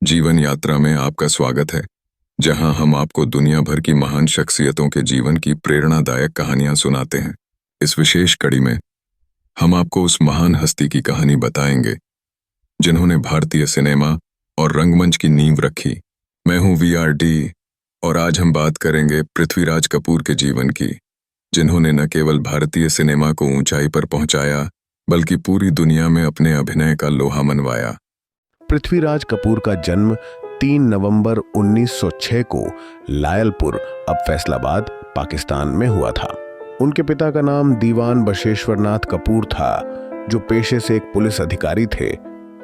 जीवन यात्रा में आपका स्वागत है, जहां हम आपको दुनिया भर की महान शख्सियतों के जीवन की प्रेरणादायक कहानियां सुनाते हैं। इस विशेष कड़ी में हम आपको उस महान हस्ती की कहानी बताएंगे जिन्होंने भारतीय सिनेमा और रंगमंच की नींव रखी। मैं हूं VRD और आज हम बात करेंगे पृथ्वीराज कपूर के जीवन की, जिन्होंने न केवल भारतीय सिनेमा को ऊंचाई पर पहुंचाया बल्कि पूरी दुनिया में अपने अभिनय का लोहा मनवाया। पृथ्वीराज कपूर का जन्म 3 नवंबर 1906 को लायलपुर, अब फैसलाबाद, पाकिस्तान में हुआ था। उनके पिता का नाम दीवान बशेश्वरनाथ कपूर था, जो पेशे से एक पुलिस अधिकारी थे।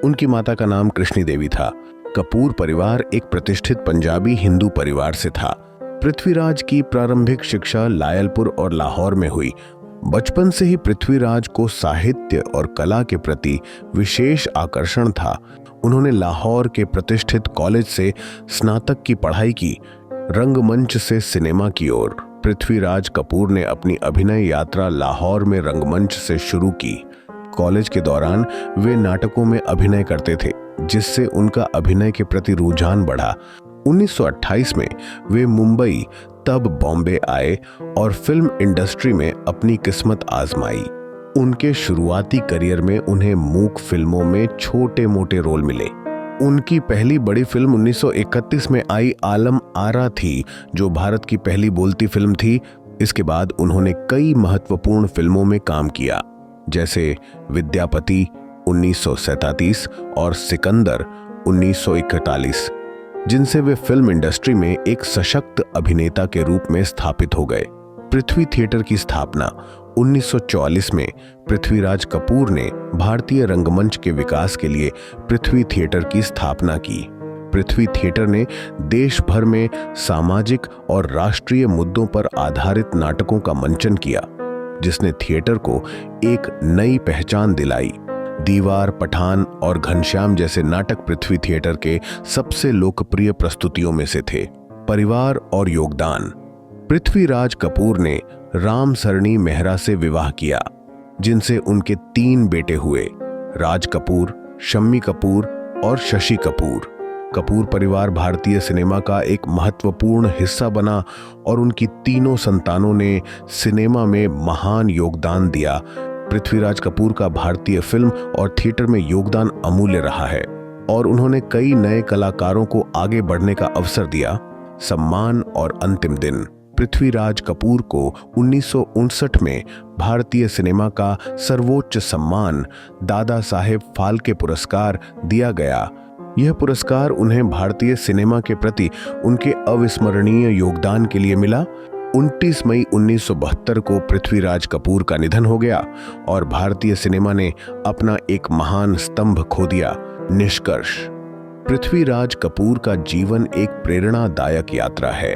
उनकी माता का नाम कृष्णी देवी था। कपूर परिवार एक प्रतिष्ठित पंजाबी हिंदू परिवार से था। पृथ्वीराज की प्रारंभिक शिक्षा लायलपुर और लाहौर में हुई। बचपन से ही पृथ्वीराज को साहित्य और कला के प्रति विशेष आकर्षण था। उन्होंने लाहौर के प्रतिष्ठित कॉलेज से स्नातक की पढ़ाई की। रंगमंच से सिनेमा की ओर पृथ्वीराज कपूर ने अपनी अभिनय यात्रा लाहौर में रंगमंच से शुरू की। कॉलेज के दौरान वे नाटकों में अभिनय करते थे, जिससे उनका अभिनय के प्रति रुझान बढ़ा। 1928 में वे मुंबई, तब बॉम्बे आए और फिल्म इंडस्ट्री में अपनी किस्मत आजमाई। उनके शुरुआती करियर में उन्हें मूक फिल्मों में छोटे मोटे रोल मिले। उनकी पहली बड़ी फिल्म 1931 में आई आलम आरा थी, जो भारत की पहली बोलती फिल्म थी। इसके बाद उन्होंने कई महत्वपूर्ण फिल्मों में काम किया, जैसे विद्यापति 1937 और सिकंदर 1941, जिनसे वे फिल्म इंडस्ट्री में एक सशक्त अभिनेता के रूप में स्थापित हो गए। पृथ्वी थिएटर की स्थापना 1944 में पृथ्वीराज कपूर ने भारतीय रंगमंच के विकास के लिए पृथ्वी थिएटर की स्थापना की। पृथ्वी थिएटर ने देश भर में सामाजिक और राष्ट्रीय मुद्दों पर आधारित नाटकों का मंचन किया, जिसने थिएटर को एक नई पहचान दिलाई। दीवार, पठान और घनश्याम जैसे नाटक पृथ्वी थिएटर के सबसे लोकप्रिय प्रस्तुतियों में से थे। परिवार और योगदान। पृथ्वीराज कपूर ने राम सरणी मेहरा से विवाह किया, जिनसे उनके 3 बेटे हुए, राज कपूर, शम्मी कपूर और शशि कपूर। कपूर परिवार भारतीय सिनेमा का एक महत्वपूर्ण हिस्सा बना और उनकी तीनों संतानों ने सिनेमा में महान योगदान दिया। पृथ्वीराज कपूर का भारतीय फिल्म और थिएटर में योगदान अमूल्य रहा है और उन्होंने कई नए कलाकारों को आगे बढ़ने का अवसर दिया। सम्मान और अंतिम दिन। पृथ्वीराज कपूर को 1959 में भारतीय सिनेमा का सर्वोच्च सम्मान दादा साहेब फाल्के पुरस्कार दिया गया। यह पुरस्कार उन्हें भारतीय सिनेमा के प्रति उनके अविस्मरणीय योगदान के लिए मिला। 29 मई 1972 को पृथ्वीराज कपूर का निधन हो गया और भारतीय सिनेमा ने अपना एक महान स्तंभ खो दिया। निष्कर्ष। पृथ्वीराज कपूर का जीवन एक प्रेरणादायक यात्रा है,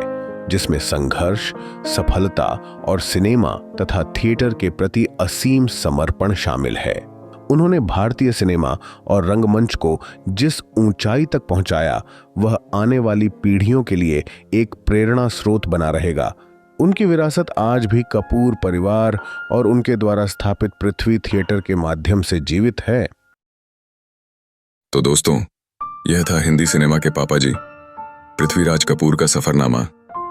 जिसमें संघर्ष, सफलता और सिनेमा तथा थिएटर के प्रति असीम समर्पण शामिल है। उन्होंने भारतीय सिनेमा और रंगमंच को जिस ऊंचाई तक पहुंचाया, वह आने वाली पीढ़ियों के लिए एक प्रेरणा स्रोत बना रहेगा। उनकी विरासत आज भी कपूर परिवार और उनके द्वारा स्थापित पृथ्वी थिएटर के माध्यम से जीवित है। तो दोस्तों, यह था हिंदी सिनेमा के पापा जी, पृथ्वीराज कपूर का सफरनामा।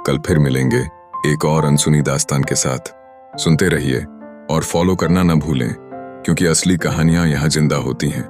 कल फिर मिलेंगे एक और अनसुनी दास्तान के साथ। सुनते रहिए और फॉलो करना न भूलें, क्योंकि असली कहानियां यहां जिंदा होती हैं।